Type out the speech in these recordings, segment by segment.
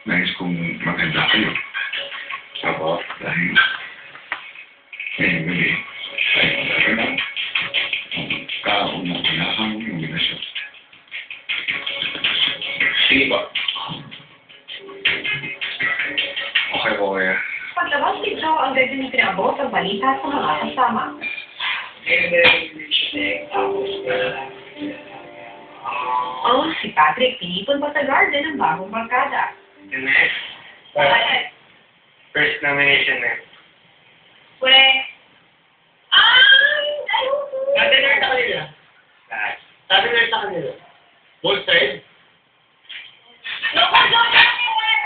nais kong maganda kayo. Ako, dahil ngayong gabi ay magdarating ang kauna-unahang nominasyon. Sige ba? Okay po kaya. Paglabas nito, ang ganda niyo pinabot ang balita sa mga kasama. Oh, si Patrick, pinipon pa sa garden ng bagong barkada. The next, first nomination na. We. Ay, Sabi na sa kanila. Sabi na sa kanila. Both sides? no,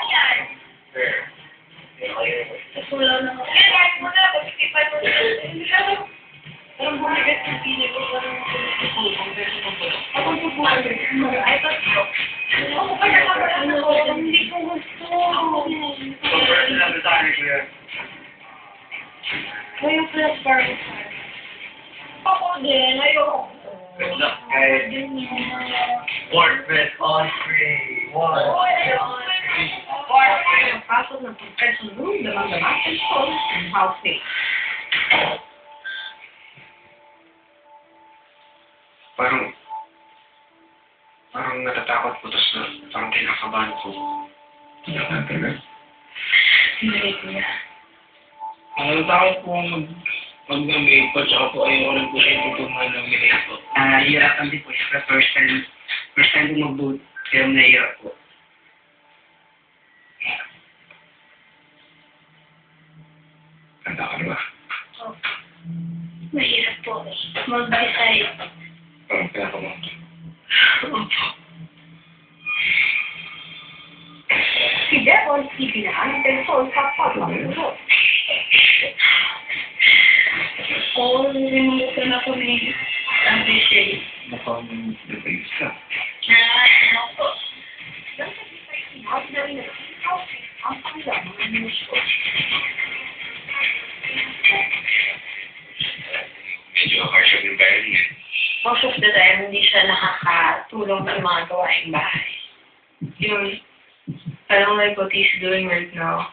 yan. Fair. Wala naman. Kaya kahit mo na, pag-isipan mo na. Parang bumigat yung pili ko. Parang ako po ay, tatlo. Ako pa nakakaroon ako. Hindi ko gusto. Sobrang sinabi sa akin ko yan. Ngayon plus barbecue. Ako din, ayoko. Good luck, guys. Fourth best on three. One. Pasok ng confession room, damang-damang control and housemates. Parang natatakot po, tapos parang kinakabahan po. Hindi ka talaga. Hindi ko na. Natatakot po mag-make po, tsaka po ayoko lang po siya tutuman ng minute po. Hirapan din po siya. First time po mag-boot, kaya nahihirap po. Handa ka na ba? Mahirap po. Mag-decide. Parang kaya ka mo. Si Devon, ipinaan ang telefon sa pagmamulot. Oo, nilimutan ako ni Auntie Shay. Mukhang debates ka. Ano po? Dahil sa decide, sinabi na rin na ang pangalan ng news ko. Medyo harsh ang environment. Most of the time, hindi siya nakakatulong sa mga gawaing bahay. Yung, parang like what he's doing right now,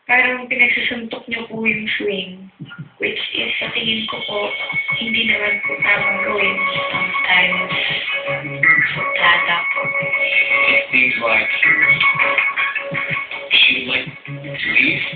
parang pinagsusuntok niyo po yung swing, which is sa tingin ko po, hindi naman po tamang gawin sometimes. Suplada po. It seems like she'd like to leave.